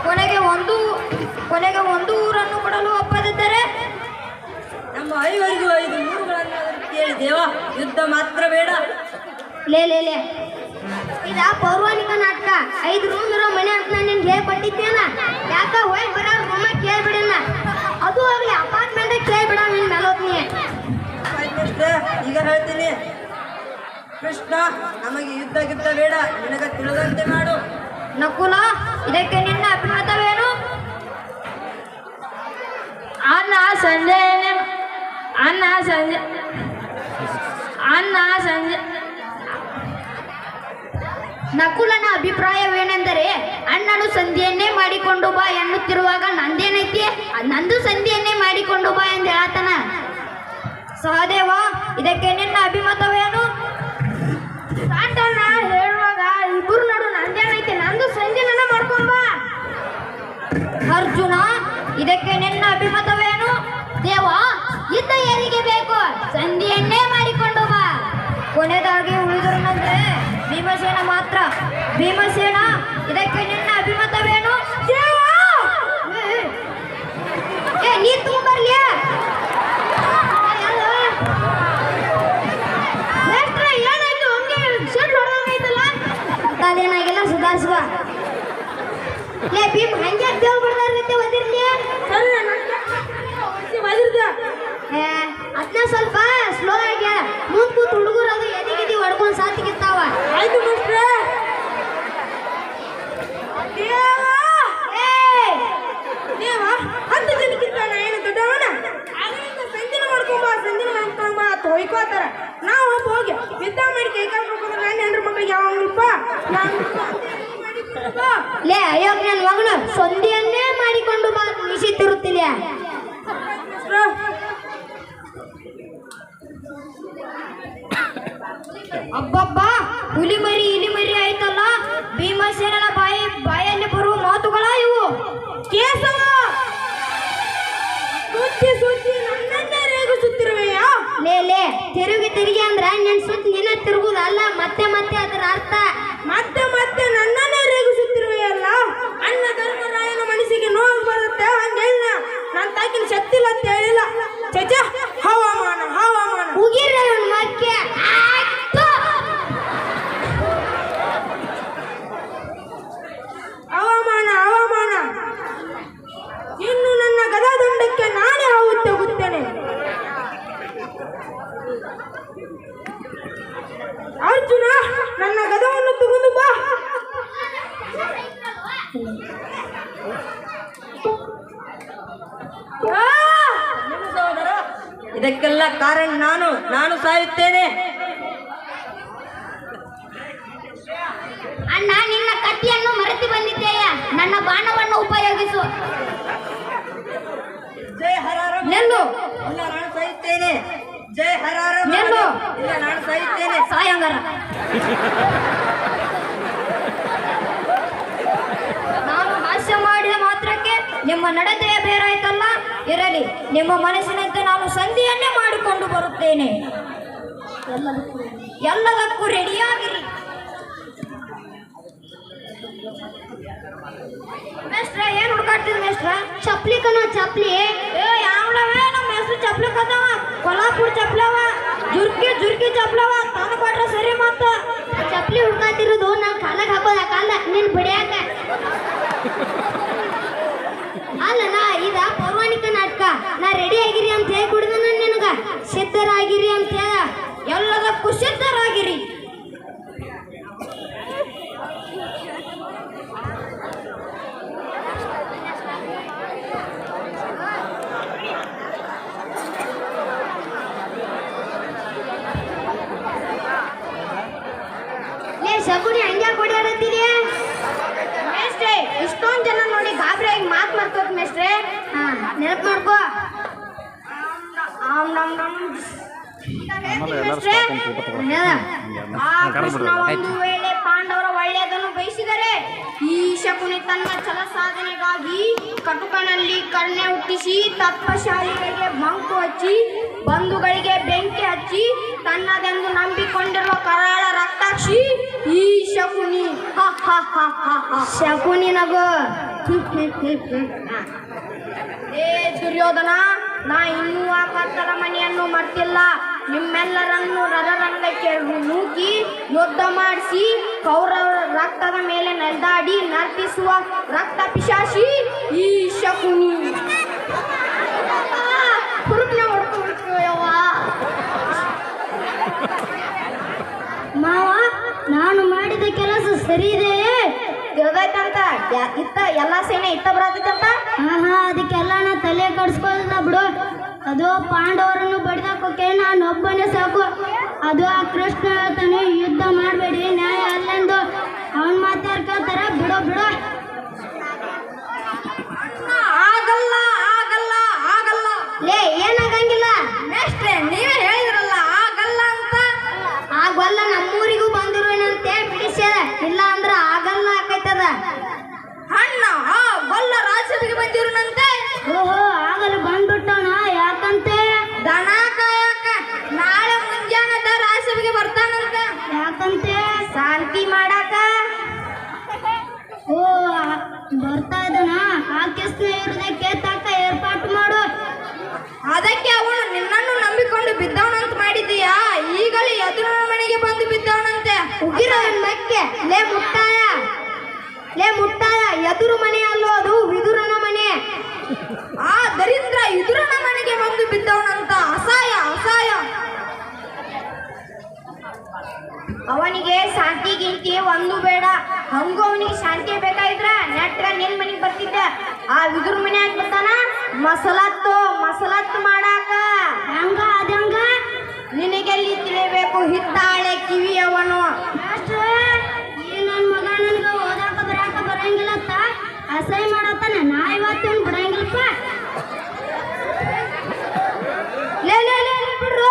ಕೊನೆಗೆ ಒಂದು ಊರನ್ನು ಕೊಡಲು ಒಪ್ಪದಿದ್ದರೆ ನಮ್ಮ 5 ಊರುಗಳನ್ನಾದರೂ ಕೇಳಿ ದೇವ, ಯುದ್ಧ ಮಾತ್ರ ಬೇಡ. ಲೇ ಇದ ಪೌರಾಣಿಕ ನಾಟಕ. 5 ರೂಮ್ ಇರೋ ಮನೆ ಅಂತ ನಾನು ನಿನ್ಗೆ ಹೇಳ್ಕೊಟ್ಟಿದ್ದೇನ. ಯಾಕ ಹೋಗಿ ಬರೋ ರೂಮ ಕೇಳ್ಬಿಡಲ್ಲ. ಅದು ಆಗ್ಲಿ ಅಪಾರ್ಟ್ಮೆಂಟ್ ಕೇಳ್ಬಿಡ. ನಿನ್ ಮೇಲೋತ್ನಿ ಈಗ ಹೇಳ್ತೀನಿ. ಕೃಷ್ಣ, ನಮಗೆ ಯುದ್ಧ ಬೇಡ, ನಿನಗೆ ತಿಳಿದಂತೆ ಮಾಡು. ನಕುಲ, ಇದಕ್ಕೆ ನಿನ್ನ ಅಭಿಮತವೇನು? ಅನ್ನ ಸಂಜೆ ನಕುಲನ ಅಭಿಪ್ರಾಯವೇನೆಂದರೆ, ಅಣ್ಣನು ಸಂಧಿಯನ್ನೇ ಮಾಡಿಕೊಂಡು ಬಾ ಎನ್ನುತ್ತಿರುವಾಗ ನಂದೇನೈತಿ? ನಂದು ಸಂಧಿಯನ್ನೇ ಮಾಡಿಕೊಂಡು ಬಾ ಎಂದು ಹೇಳತನ. ಸಹದೇವ, ಇದಕ್ಕೆ ನಿನ್ನ ಅಭಿಮತವೇನು? ಸಾಟಣ್ಣ ಹೇಳುವಾಗ ಇಬ್ಬರು ನಡು ನಂದೇನೈತಿ? ನಂದು ಸಂಧಿನ ಮಾಡ್ಕೊಂಡ್ ಬಾ. ಅರ್ಜುನ, ಇದಕ್ಕೆ ನಿನ್ನ ಅಭಿಮತವೇನು? ದೇವ, ಯುದ್ಧ ಯಾರಿಗೆ ಬೇಕು? ಸಂಧಿಯನ್ನೇ ಮಾಡಿಕೊಂಡು ಬಾ. ಕೊನೆದಾಗಿ ಉಳಿದರನಂದ್ರೆ ಭೀಮಸೇನ ಮಾತ್ರ. ಭೀಮಸೇನ, ಇದಕ್ಕೆ ನಿನ್ನ ಅಭಿಮತವೇನು? ಏ ನೀರ್ ತಗೊಂಡ್ಬರ್ಲಿ. ಏನಾಯ್ತು? ಹಂಗೆ ಶೆಡ್ ಹೊಡೆದಂಗೈತಲ್ಲ. ಅದೇನಾಗಿಲ್ಲ, ಸುಧಾರಿಸುವ. ಲೇ ಭೀಮ್, ಹಂಗೆ ದೇವ್ ಬಿಡ್ದಾರ್ಗತ್ತೆ ಒದಿರ್ಲಿ. ಅದನ್ನ ಸ್ವಲ್ಪ ಸ್ಲೋ ಆಗಿ ಮುಂದ್ ಕೂತ್ ಹುಡುಗರು ಅದು ಎದಿಗಿದಿ ಹೊಡ್ಕೊಂಡ್ ಸಾತಿಗಿರ್ತಾವ. ಆಯ್ತು ಮಾಸ್ಟ್ರೆ. ದೇವ 10 ಜನಕ್ಕಿಂತ ಏನು ದೊಡ್ಡವನ ಅದರಿಂದ ಸಂಜೆ ಮಾಡ್ಕೊಂಬ ತೊಯ್ಕೋತಾರ. ನಾವು ಹೋಗಿ ಯುದ್ಧ ಮಾಡಿ ಕೈ ಕಾಲು ಮಾಡ್ಕೊಂಡ್ರೆ ನಾನು ಹೆಂಡ್ರ ಮಕ್ಕಳಿಗೆ ಯಾವಪ್ಪ ಲೇ ಅಯ್ಯೋಗ್ ನನ್ನ ಮಗನು ಸೊಂದಿಯನ್ನೇ ಮಾಡಿಕೊಂಡು ಬಾ ನಿಶಿತಿರುತ್ತಿಲ್ಲ. ಅಬ್ಬಬ್ಬ, ಹುಲಿಮರಿ ಇಲಿಮರಿ ಆಯ್ತಲ್ಲ. ಭೀಮಸೇನನ ಬಾಯಲ್ಲಿ ಬರುವ ಮಾತುಗಳ ಇವು. ಕೇಸವ ಸುತ್ತಿ ನನ್ನನ್ನೇ ರೇಗಿಸುತ್ತಿರುವೆಯಾ? ಲೇ ತಿರುಗಿ ಅಂದ್ರ ನಿನ್ ಸುತ್ತ ನಿನ್ನ ತಿರುಗುದಲ್ಲ, ಮತ್ತೆ ಅದರ ಅರ್ಥ. ಮತ್ತೆ ನನ್ನನ್ನೇ ರೇಗಿಸುತ್ತಿರುವೆಯಲ್ಲ. ಅಣ್ಣ ಧರ್ಮರಾಯನ ಮನಸ್ಸಿಗೆ ನೋವು ಬರುತ್ತೆ ಹಂಗೇಳ. ನಾನು ತಾಕಿನ ಶಕ್ತಿ ಇಲ್ಲ ಅಂತ ಹೇಳಿಲ್ಲ. ಚಚ, ಹವಾಮಾನ ಉಗಿರ ಮಕ್ಕೆ ಹವಾಮಾನ ಇನ್ನು ನನ್ನ ಗದಾದಂಡಕ್ಕೆ ನಾನೇ ಹಾವು ತೆಗುತ್ತೇನೆ. ಅರ್ಜುನ, ನನ್ನ ಗದವನ್ನು ತಗೊಂಡು ಬಾ. ಇದಕ್ಕೆಲ್ಲ ಕಾರಣ ನಾನು ಸಾಯುತ್ತೇನೆ. ಅಣ್ಣ, ನಿನ್ನ ಕತ್ತಿಯನ್ನು ಮರೆತು ಬಂದಿದ್ದೇಯ. ನನ್ನ ಬಾಣವನ್ನು ಉಪಯೋಗಿಸು. ಜೈ ಹರಾರ. ನೆಲ್ಲು. ಇಲ್ಲ, ನಾನು ಸಾಯುತ್ತೇನೆ. ಜೈ ಹರಾರ. ನೆಲ್ಲು. ಇಲ್ಲ, ನಾನು ಸಾಯುತ್ತೇನೆ. ಸಾಯಂಗಾರ. ನಾನು ಹಾಸ್ಯ ಮಾಡಿದ ಮಾತ್ರಕ್ಕೆ ನಿಮ್ಮ ನಡತೆಯ ಬೇರಾಯ್ತಲ್ಲ. ಇರಲಿ, ನಿಮ್ಮ ಮನಸ್ಸಿನಂತೆ ನಾನು ಸಂಧಿಯನ್ನೇ ಮಾಡಿಕೊಂಡು ಬರುತ್ತೇನೆ. ಎಲ್ಲದಕ್ಕೂ ರೆಡಿಯಾಗಿರಿ. ಮೇಸ್ಟ್ರ, ಏನ್ ಹುಡ್ಕಾಡ್ತಿದ್ ಮೇಸ್ಟ್ರ? ಚಪ್ಲಿ ಕಣೋ, ಚಪ್ಲಿ. ಯಾವಳವೇ ನಮ್ಮ ಹೆಸರು ಚಪ್ಲಿ ಕದವ. ಕೊಲ್ಹಾಪುರ ಚಪ್ಲವ, ಜುರ್ಕಿ ಚಪ್ಲವ. ತಾನು ಕೊಟ್ರೆ ಸರಿ. ಮತ್ತ ಚಪ್ಲಿ ಹುಡ್ಕಾತಿರೋದು ನಾನು ಕಾಲಾಗ ಹಾಕೋದ ಕಾಲ ನೀನ್ ಬಿಡಿಯಾಕ ಅಲ್ಲ. ಇದ ಪೌರಾಣಿಕ ನಾಟಕ. ನಾ ರೆಡಿ ಆಗಿರಿ ಅಂತ ಹೇಳಿ ಕುಡಿದ ನಿನಗ ಸಿದ್ಧರಾಗಿರಿ ಅಂತ ಹೇಳ. ಎಲ್ಲದಕ್ಕೂ ಸಿದ್ಧರಾಗಿರಿ. ಶಗುನಿ ಹಂಗೆ ಕೊಡಿಯಾಡತ್ತೀರಿ ಮೇಸ್ಟ್ರೆ? ಇಷ್ಟೊಂದು ಜನ ನೋಡಿ ಗಾಬರಿಯಾಗಿ ಮಾತು ಮಾಡ್ಕೋತ ಮೇಸ್ಟ್ರೆ. ನೆನಪು ಮಾಡ್ಕೋ. ಕೃಷ್ಣ ಒಂದು ವೇಳೆ ಪಾಂಡವರ ಒಳ್ಳೆಯದನ್ನು ಬಯಸಿದರೆ ಈ ಶಕುನಿ ತನ್ನ ಛಲ ಸಾಧನೆಗಾಗಿ ಕಟುಕನಲ್ಲಿ ಕರ್ಣೆ ಹುಟ್ಟಿಸಿ ತತ್ವಶಾಲಿಗಳಿಗೆ ಮಂಕು ಹಚ್ಚಿ ಬಂಧುಗಳಿಗೆ ಬೆಂಕಿ ಹಚ್ಚಿ ತನ್ನದೆಂದು ನಂಬಿಕೊಂಡಿರುವ ಕರಾಳ ರಕ್ತಾಕ್ಷಿ ಈ ಶಕುನಿ. ಶಕುನಿ ನಗು. ಏ ದುರ್ಯೋಧನ, ನಾ ಇನ್ನೂ ಆ ಕತ್ತಲ ಮನೆಯನ್ನು ಮರ್ತಿಲ್ಲ. ನಿಮ್ಮೆಲ್ಲರನ್ನು ರಣರಂಗಕ್ಕೆ ನೂಕಿ ಯುದ್ಧ ಮಾಡಿಸಿ ಕೌರವ ರಕ್ತದ ಮೇಲೆ ನಡೆದಾಡಿ ನರ್ತಿಸುವ ರಕ್ತ ಪಿಶಾಚಿ ಈ ಶಕುನಿ. ಮಾವ, ನಾನು ಮಾಡಿದ ಕೆಲಸ ಸರಿ ಇದೆಯೇ? ತಿಳ್ದೈತಂತ ಎಲ್ಲ ಸೇನೆ ಇತ್ತ ಬರತೈತಂತ. ಅದಕ್ಕೆಲ್ಲ ನಾ ತಲೆ ಕಡ್ಸ್ಕೊಳ್ಳ ಬಿಡು. ಅದು ಪಾಂಡವರನ್ನು ಬಡಿದಾಕೋಕೆ ನಾನು ಒಬ್ಬನೇ ಸಾಕು. ಅದು ಆ ಕೃಷ್ಣ ಹೇಳ್ತಾನೆ, ಯುದ್ಧ ಮಾಡಬೇಡಿ, ನ್ಯಾಯ ಅಲ್ಲೆಂದು. ಅವನ್ ಮಾತಾಡ್ಕೊತಾರ. ಬಿಡು. ಆಗಲ್ಲ. ಲೇ, ಏನಾಗಂಗಿಲ್ಲ ಮೇಷ್ಟ್ರೆ, ನೀವೇ ಹೇಳಿದ್ರಲ್ಲ ಆಗಲ್ಲ ಅಂತ. ಆಗಲ್ಲ, ನಮ್ಮೂರಿಗೂ ಬಂದಿರುವೇನಂತೆ ಬಿಡಿಸ್ಯಾರ. ಇಲ್ಲ ಅಂದ್ರ ಆಗಲ್ಲ ಆಕೈತದ. ಅಣ್ಣ ಗೊಲ್ಲ ರಾಜ್ಯಸಭೆಗೆ ಬಂದಿರುನಂತೆ. ಓಹೋ, ಆಗಲ್ಲ ಬಂದ್ಬಿಟ್ಟವನ. ಯಾಕಂತೆ? ದನ ಕಾಯಕ ನಾಳೆ ಮುಂಜಾನೆ ರಾಜ್ಯಸಭೆಗೆ ಬರ್ತಾನಂತೆ. ಯಾಕಂತೆ? ಶಾಂತಿ ಲೇ ಮುಟ್ಟಾಯ ಎದುರು ಮನೆ ಅಲ್ಲೋ ಅದು ವಿದುರನ ಮನೆ. ಆ ದರಿದ್ರ ಇದುರನ ಮನೆಗೆ ಬಂದು ಬಿದ್ದವನಂತ ಅಸಹಾಯ. ಅವನಿಗೆ ಶಾಂತಿ ಗಿಂತಿ ಒಂದು ಬೇಡ. ಹಂಗೂ ಅವನಿಗೆ ಶಾಂತಿ ಬೇಕಾಗಿದ್ರ ನೆಟ್ಗ ನಿನ್ ಮನೆಗೆ ಬರ್ತಿದ್ದ. ಆ ವಿದುರ ಮನೆ ಬರ್ತಾನ ಮಸಲತ್ತು ಮಾಡಾಕ. ಅದಂಗ ನಿನಗೆಲ್ಲಿ ತಿಳಿಬೇಕು ಹಿತ್ತಾಳೆ ಕಿವಿ ಅವನು. ಈ ನನ್ನ ಮಗ ನನಗೆ ಓದಾಕ ಬರಾಕ ಬರಂಗಿಲ್ಲ ಅಂತ ಅಸಹ್ಯ ಮಾಡತ್ತಾನ. ನಾ ಇವತ್ತು ಬರಂಗಿಲ್ಲಪ್ಪ. ಲೇ ಬಿಡ್ರು.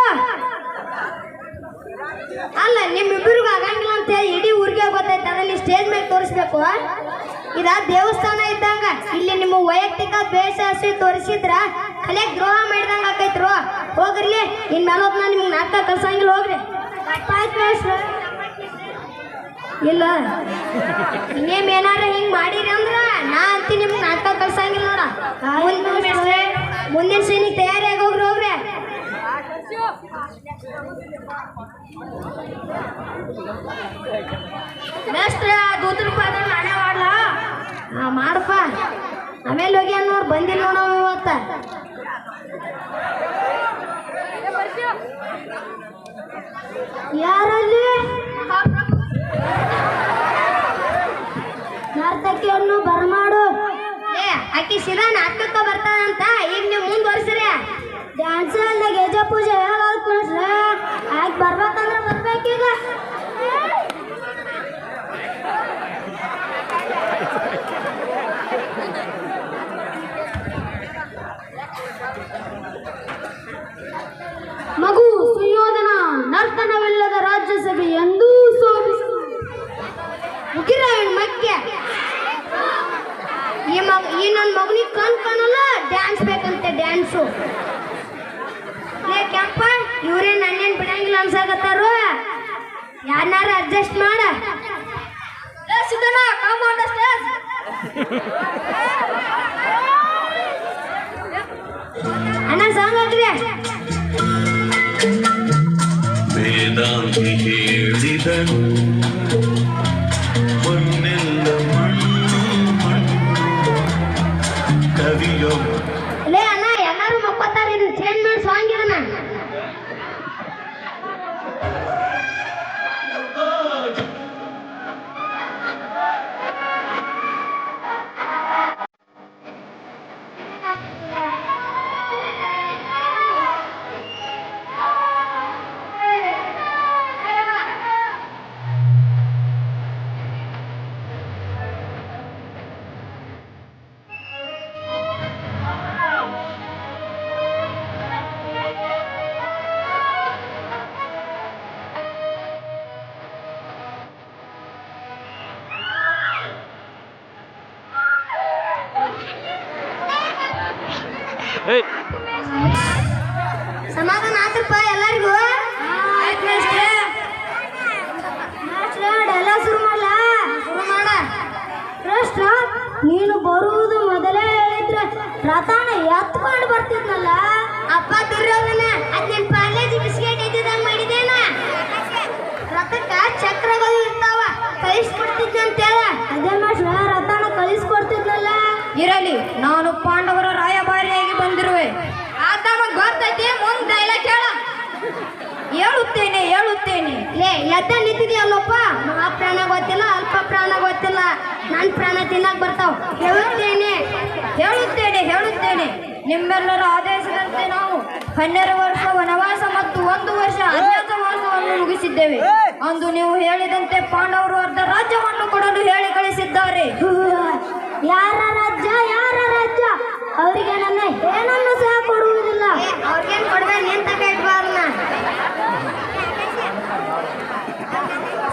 ಅಲ್ಲ ನಿಮ್ಮಿಬ್ಬರಿಗೂ ಆಗಂಗಿಲ್ಲ ಅಂತ ಇಡೀ ಊರಿಗೆ ಗೊತ್ತೈತೆ. ಅದ್ರಲ್ಲಿ ಸ್ಟೇಜ್ ಮೇಲೆ ತೋರಿಸ್ಬೇಕು. ಇದ ದೇವಸ್ಥಾನ ಇದ್ದಂಗ. ಇಲ್ಲಿ ನಿಮ್ಮ ವೈಯಕ್ತಿಕ ದ್ವೇಷ ಹಸಿ ತೋರಿಸಿದ್ರ ಕಲೆಗೆ ದ್ರೋಹ ಮಾಡಿದಂಗ ಆಕೈತ್ರು. ಹೋಗ್ರಿ ಇನ್ಮೇಲೆ ನಾ ನಿಮ್ಗೆ ನಾಟಕ ಕಲ್ಸಂಗಿಲ್ಲ. ಹೋಗ್ರಿ. ಇಲ್ಲ ಇನ್ನೇಮ್ ಏನಾರ ಹಿಂಗ್ ಮಾಡಿರಿ ಅಂದ್ರ ನಾ ಅಂತಿ ನಿಮ್ಗೆ ನಾಟಕ ಕಲ್ಸಂಗಿಲ್ಲ ನೋಡ. ಮುಂದಿನ ಸೀನಿಗೆ ತಯಾರಿಯಾಗಿ ಹೋಗ್ರಿ. ಮೇಸ್ಟ್ರ ದೂತರ ಪಾದ ನಾನೇ ಮಾಡ್ಲಾ? ಮಾಡಪ್ಪ. ಆಮೇಲೆ ಹೋಗಿ ಅನ್ನೋರು ಬಂದಿಲ್ಲ ನೋಡ ಇವತ್ತ. ಯಾರಲ್ಲಿ ನರ್ತಕಿಯನ್ನು ಬರಮಾಡು. ಆಕಿ ಸಿದ ನಾಟಕಕ್ಕೆ ಬರ್ತಾನಂತ ಈಗ ನೀವು ಮುಂದುವರ್ಸ್ರಿ. ಡ್ಯಾನ್ಸ್ ಅಲ್ಲ ಗೆಜ ಪೂಜೆ ಹೇಗಾಗ್ತ ಆಗ ಬರ್ಬೇಕಂದ್ರೆ ಬರ್ಬೇಕೀಗ. ಮಗು ಸುಯೋಧನ ನರ್ತನವಿಲ್ಲದ ರಾಜ್ಯಸಭೆ ಎಂದೂ ಸೋಲಿಸು. ಮುಗಿರಾಯಣ್ ಮಕ್ಕೆ ಈ ನನ್ನ ಮಗನಿಗೆ ಕಾಣಲ್ಲ ಡ್ಯಾನ್ಸ್ ಬೇಕಂತೆ. ಡ್ಯಾನ್ಸು ಲೇ ಕೆಂಪ ಇವ್ರೇ ನನ್ನೇನು ಬಿಡಂಗಿಲ್ಲ ಅನ್ಸಾಕತ್ತಾರು. ಯಾರನ್ನಾರ ಅಡ್ಜಸ್ಟ್ ಮಾಡ. ಸಿದ್ಧನ ಕಮ್ ಆನ್ ದ ಸ್ಟೇಜ್. ಅಣ್ಣ ಸಾಂಗ್ ಹಾಕ್ರಿ. ವೇದಾಂತಿ ಹೇಳಿದನು ಮೊನ್ನೆಲ್ಲ ಮಣ್ಣು ಕವಿಯೋ. ಲೇ ಅಣ್ಣ ಎಲ್ಲಾರು ಮಕ್ಕೋತಾರ. ಇದು ಚೇಂಜ್ ಮಾಡಿ ಸಾಂಗ್ ಇದನ್ನ. ಸಮಾಧಾನ ಆತಪ್ಪ ಎಲ್ಲರಿಗೂ. ಎಲ್ಲ ಶುರು ಮಾಡ. ಕೃಷ್ಣ ನೀನು ಬರುವುದು ಮೊದಲೇ ಹೇಳಿದ್ರೆ ರಥಾನ ಎತ್ಕೊಂಡು ಬರ್ತಿದ್ನಲ್ಲ. ಅಪ್ಪ ದುರ್ಯೋಧನ ಅದ್ ನಿನ್ ಪಾರ್ಲೇಜಿ ಬಿಸ್ಕೆಟ್ ಎದ್ದಿದಂಗ್ ಮಾಡಿದೇನ. ರಥಕ್ಕ ಚಕ್ರಗಳು ಇರ್ತಾವ ಕಳಿಸ್ಕೊಡ್ತಿದ್ನಂತೇಳ. ಅದೇ ಮಾಸ್ಟ್ರ ರಥಾನ ಕಳಿಸ್ಕೊಡ್ತಿದ್ನಲ್ಲ. ಇರಲಿ ನಾನು ಪಾಂಡವರ ರಾಯಭಾರಿಯಾಗಿ ಬಂದಿರುವೆ. ಆತಮ ಗೊತ್ತೈತಿ ಮುಂದ್ ಡೈಲಾಗ್ ಹೇಳ. ಹೇಳುತ್ತೇನೆ. ಲೇ ಎದ್ದ ನಿಂತಿದೆಯಲ್ಲಪ್ಪ. ಮಹಾಪ್ರಾಣ ಗೊತ್ತಿಲ್ಲ, ಅಲ್ಪ ಪ್ರಾಣ ಗೊತ್ತಿಲ್ಲ. ನನ್ನ ಪ್ರಾಣ ತಿನ್ನಕ್ ಬರ್ತಾವ. ಹೇಳುತ್ತೇನೆ. ನಿಮ್ಮೆಲ್ಲರ ಆದೇಶದಂತೆ ನಾವು 12 ವರ್ಷ ವನವಾಸ ಮತ್ತು 1 ವರ್ಷ ಅಜ್ಞಾತವಾಸವನ್ನು ಮುಗಿಸಿದ್ದೇವೆ. ಅಂದು ನೀವು ಹೇಳಿದಂತೆ ಪಾಂಡವರು ಅರ್ಧ ರಾಜ್ಯವನ್ನು ಕೊಡಲು ಹೇಳಿ ಕಳಿಸಿದ್ದಾರೆ. ಯಾರ ರಾಜ್ಯ ಅವರಿಗೆ ನನ್ನ ಏನನ್ನು ಸಹ ಕೊಡುವುದಿಲ್ಲ. ಅವ್ರಿಗೇನು ಕೊಡ್ಬೇಕು ನಿಂತ ಕೈಟ್ಬಾರ್ನ.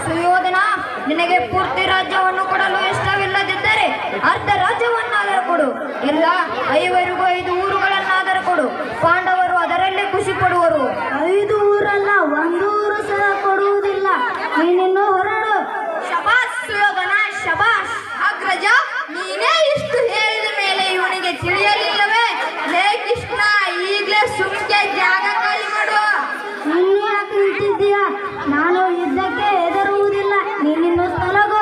ಸುಯೋಧನ ನಿನಗೆ ಪೂರ್ತಿ ರಾಜ್ಯವನ್ನು ಕೊಡಲು ಇಷ್ಟವಿಲ್ಲದಿದ್ದರೆ ಅರ್ಧ ರಾಜ್ಯವನ್ನಾದರೂ ಕೊಡು. ಇಲ್ಲ 5 ಊರುಗಳನ್ನಾದರೂ ಕೊಡು. ಪಾಂಡವರು ಅದರಲ್ಲೇ ಖುಷಿ ಪಡುವರು. 5 ಊರಲ್ಲ 1 ಊರು ಸಹ ಕೊಡುವುದಿಲ್ಲ. ನೀನಿನ್ನೂ ಹೊರಡು. ಶಬಾಸ್ ಸುಯೋಧನ ಶಬಾಸ್. ಅಗ್ರಜ ನೀನೇ ಇಷ್ಟು ಹೇಳಿದ ಮೇಲೆ ಇವನಿಗೆ ತಿಳಿಯಲಿಲ್ಲವೇ? ಲೇ ಕೃಷ್ಣ ಈಗಲೇ ಸುಮ್ಕೆ ಜಾಗ ಖಾಲಿ ಮಾಡು. ನೀನು ಯಾಕೆ ನಿಂತಿದ್ದೀಯಾ? ನಾನು ಯುದ್ಧಕ್ಕೆ ಹೆದರುವುದಿಲ್ಲ. ನೀನಿನ್ನು ತೊಲಗು.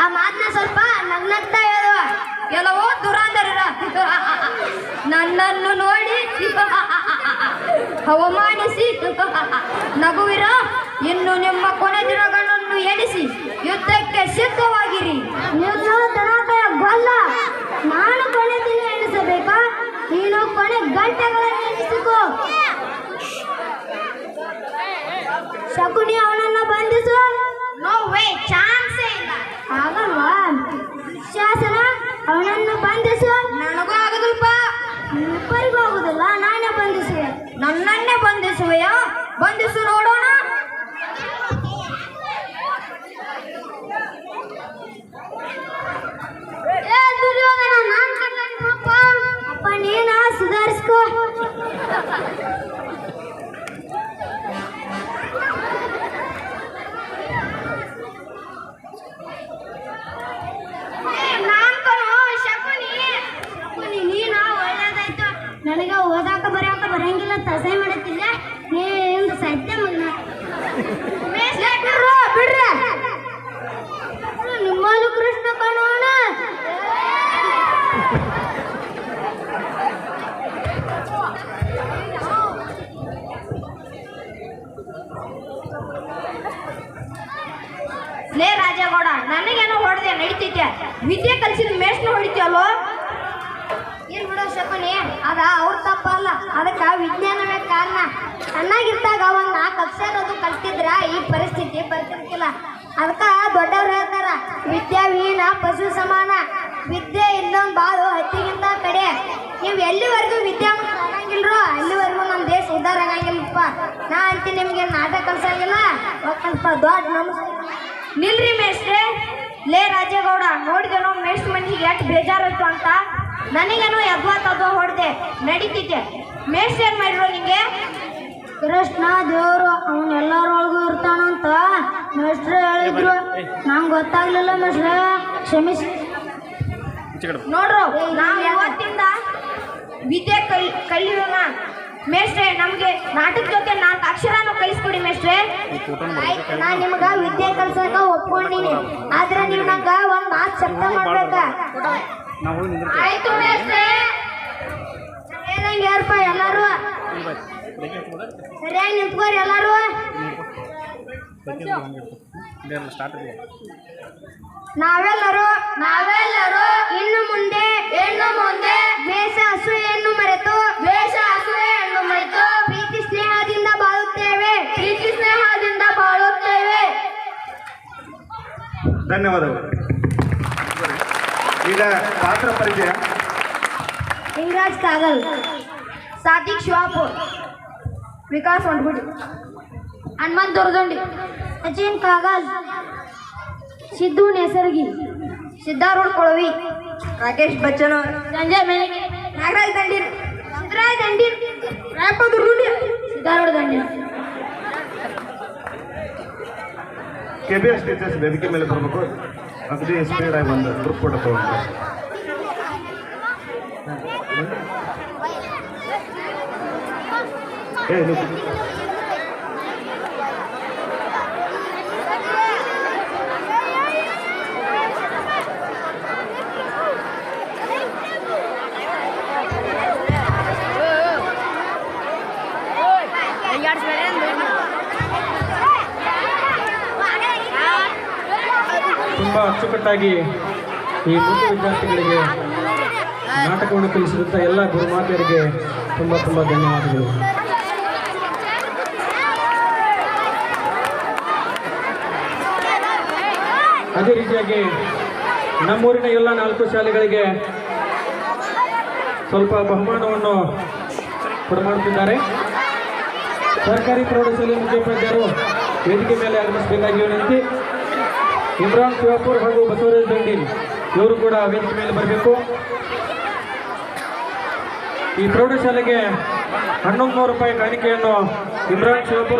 ಆ ಮಾತನ್ನ ಸ್ವಲ್ಪ ನಗ್ನಗ್ತಾ ಹೇಳುವ. ಎಲ್ಲವೋ ದುರಾಂಧರರ ನನ್ನನ್ನು ನೋಡಿ ಅವಮಾನಿಸಿ ನಗುವಿರ. ಇನ್ನು ನಿಮ್ಮ ಕೊನೆ ದಿನಗಳನ್ನು ಎಣಿಸಿ ಯುದ್ಧಕ್ಕೆ ಸಿದ್ಧವಾಗಿರಿ. ನೀವು ದನಕಯ ಗೊಲ್ಲ. ನಾನು ಕೊನೆ ದಿನ ಎಣಿಸಬೇಕಾ? ನೀನು ಕೊನೆ ಗಂಟೆಗಳನ್ನು ಎಣಿಸಿಕೋ. ಶಕುನಿ ಅವನನ್ನು ಬಂಧಿಸು. ನೋ ವೇ, ಚಾನ್ಸೇ ಇಲ್ಲ. ಆಗಲ್ವಾ? ಶಾಸನ ಅವನನ್ನು ಬಂಧಿಸು. ನನಗೂ ಆಗದಲ್ಪ. ಇಬ್ಬರಿಗೂ ಆಗುದಿಲ್ಲ, ನಾನೇ ಬಂಧಿಸುವೆ. ನನ್ನನ್ನೇ ಬಂಧಿಸುವೆಯ? ಬಂಧಿಸು ನೋಡೋಣ. ಏ ದುರ್ಯೋಧನ, ನಾನ್ ಕಟ್ಟಾಗಿನಪ್ಪ. ಅಪ್ಪ ನೀನ ಸುಧಾರಿಸ್ಕೋ. ಶಕುನಿ, ನೀನ ಒಳ್ಳೇದಾಯ್ತು. ನನಗೆ ಓದಾಕ ಬರೆಯಾಕ ಬರಂಗಿಲ್ಲ, ತಸೆ ಮಾಡತ್ತಿಲ್ಲ. ನೀನು ಸತ್ಯ ಮಗನ. ಬಿಡ್ರ ನಿಮ್ಮಲ್ಲೂ ಕೃಷ್ಣ ಕಾಣೋಣ. ಲೇ ರಾಜೇಗೌಡ, ನನಗೇನೋ ಹೊಡೆದೆ ನಡೀತೈತೆ. ವಿದ್ಯೆ ಕಲಿಸಿದ ಮೇಷ್ನ ಹೊಡಿತೀವಲ್ಲೋ. ಏನ್ ಬಿಡೋ ಶಕುನಿ, ಅದ ಅವ್ರ ತಪ್ಪಲ್ಲ, ಅದಕ್ಕ ವಿಜ್ಞಾನವೇ ಕಾರಣ. ಚೆನ್ನಾಗಿದ್ದಾಗ ಒಂದ್ 4 ಅಕ್ಷರ ಅದು ಕಲ್ತಿದ್ರ ಈ ಪರಿಸ್ಥಿತಿ ಬರ್ತಿರ್ಕಿಲ್ಲ. ಅದಕ್ಕ ದೊಡ್ಡವ್ರು ಹೇಳ್ತಾರ, ವಿದ್ಯಾ ವೀಣ ಪಶು ಸಮಾನ. ವಿದ್ಯೆ ಇಲ್ಲೊಂದ್ ಬಾಳು ಹತ್ತಿಗಿಂತ ಕಡೆ. ನೀವು ಎಲ್ಲಿವರೆಗೂ ವಿದ್ಯಾವಂತ ಆಗಂಗಿಲ್ರೋ ಅಲ್ಲಿವರೆಗೂ ನಮ್ಮ ದೇಶ ಉದ್ಧಾರ ಆಗಂಗಿಲ್ಲಪ್ಪ. ನಾ ಅಂತೀನಿ ನಿಮ್ಗೆ ನಾಟಕ ಕಲ್ಸಂಗಿಲ್ಲ. ಒಕ್ಕಲ್ಪ ದೊಡ್ಡ ನಮಸ್ಕಾರ. ನಿಲ್ರಿ ಮೇಷ್ಟ್ರೆ. ಲೇ ರಾಜೇಗೌಡ, ನೋಡಿದೇನೋ ಮೇಷ್ಟ್ರ ಮನೆಗೆ ಎಷ್ಟು ಬೇಜಾರಿತ್ತು ಅಂತ. ನನಗೇನೋ ಯದ್ವಾ ಹೊಡೆದೆ ನಡೀತಿದ್ದೆ. ಮೇಷ್ಟ್ರ ಏನ್ ಮಾಡಿರೋ ನಿಂಗೆ? ಕೃಷ್ಣ ದೇವರು ಅವನ್ ಎಲ್ಲರೊಳಗೂ ಇರ್ತಾನಂತ ಮೇಷ್ಟ್ರ ಹೇಳಿದ್ರು. ನಂಗೆ ಗೊತ್ತಾಗ್ಲಿಲ್ಲ ಮೇಷ್ಟ್ರ, ಕ್ಷಮಿಸಿ. ನೋಡ್ರು, ನಾವು ಇವತ್ತಿಂದ ವಿದ್ಯೆ ಕಲಿಯೋಣ. ಮೇಷ್ಟ್ರೆ, ನಮ್ಗೆ ನಾಟಕ ಜೊತೆ 4 ಅಕ್ಷರನೂ ಕಲಿಸ್ಕೊಡಿ ಮೇಷ್ಟ್ರೆ. ಆಯ್ತು, ನಾ ನಿಮ್ಗ ವಿದ್ಯೆ ಕಲ್ಸಕ ಒಪ್ಕೊಂಡಿನಿ. ಆದ್ರೆ ನೀವು ನಂಗ ಒಂದ್ ಮಾತು ಶಬ್ದ ಮಾಡ್ಬೇಕ. ಆಯ್ತು ಮೇಷ್ಟ್ರೆ. ಹೇಳ್ದಂಗೆ ಯಾರಪ್ಪ ಎಲ್ಲಾರು ಸರಿಯಾಗಿ ನಿಂತ್ಕೋರಿ ಎಲ್ಲಾರು. ನಾವೆಲ್ಲರೂ ಇನ್ನು ಮುಂದೆ ದ್ವೇಷ ಅಸೂಯೆಯನ್ನು ಮರೆತು ಪ್ರೀತಿ ಸ್ನೇಹದಿಂದ ಬಾಳುತ್ತೇವೆ. ಧನ್ಯವಾದಗಳು. ಈಗ ಪಾತ್ರ ಪರಿಚಯ. ಹಿಂಗರಾಜ್ ಕಾಗಲ್, ಸಾದಿಕ್ ಶಿವಾಪುರ್, ವಿಕಾಸ್ ಹೊಂಡ್ಬಿಡಿ, ಹನುಮಂತ್ ದುರ್ದಂಡಿ, ಸಚಿನ್ ಕಾಗಲ್, ಸಿದ್ದು ನೇಸರ್ಗಿ, ಸಿದ್ಧಾರೂಢ ಕೊಳವಿ, ರಾಕೇಶ್ ಬಚ್ಚನ್, ಸಂಜಯ್ ಮೇಲಿಗೆ, ನಾಗರಾಜ್ ದಂಡೀರ್, ಸಿದ್ದರಾಜ್ ದಂಡೀರ್, ರಾಯಪ್ಪ ದುರ್ಗುಂಡಿ, ಸಿದ್ದಾರೂಢ ದಂಡೀರ್. KBS ಟೀಚರ್ಸ್ ವೇದಿಕೆ ಮೇಲೆ ಬರಬೇಕು. ಅಗದಿ ಸ್ಪೀಡ್ ಆಗಿ ಒಂದು ಗ್ರೂಪ್ ಫೋಟೋ ತಗೊಂಡು. ತುಂಬ ಅಚ್ಚುಕಟ್ಟಾಗಿ ಈ ಮೂರು ವಿದ್ಯಾರ್ಥಿಗಳಿಗೆ ನಾಟಕವನ್ನು ಕಲಿಸಿದಂಥ ಎಲ್ಲ ಗುರುಮಾತೆಯರಿಗೆ ತುಂಬ ಧನ್ಯವಾದಗಳು. ಅದೇ ರೀತಿಯಾಗಿ ನಮ್ಮೂರಿನ ಎಲ್ಲ 4 ಶಾಲೆಗಳಿಗೆ ಸ್ವಲ್ಪ ಬಹುಮಾನವನ್ನು ಕೊಡಮಾಡುತ್ತಿದ್ದಾರೆ. ಸರ್ಕಾರಿ ಪ್ರೌಢಶಾಲೆ ಮುಖ್ಯೋಪಾಧ್ಯಾಯರು ವೇದಿಕೆ ಮೇಲೆ ಆಗಮಿಸಬೇಕಾಗಿ ವಿನಂತಿ. ಇಮ್ರಾನ್ ಶಿವಾಪುರ್ ಹಾಗೂ ಬಸವರಾಜ್ ದಂಡೀರ್ ಇವರು ಕೂಡ ವೇದಿಕೆ ಮೇಲೆ ಬರಬೇಕು. ಈ ಪ್ರೌಢಶಾಲೆಗೆ 1100 ರೂಪಾಯಿ ಕಾಣಿಕೆಯನ್ನು ಇಮ್ರಾನ್ ಶಿವಾಪುರ್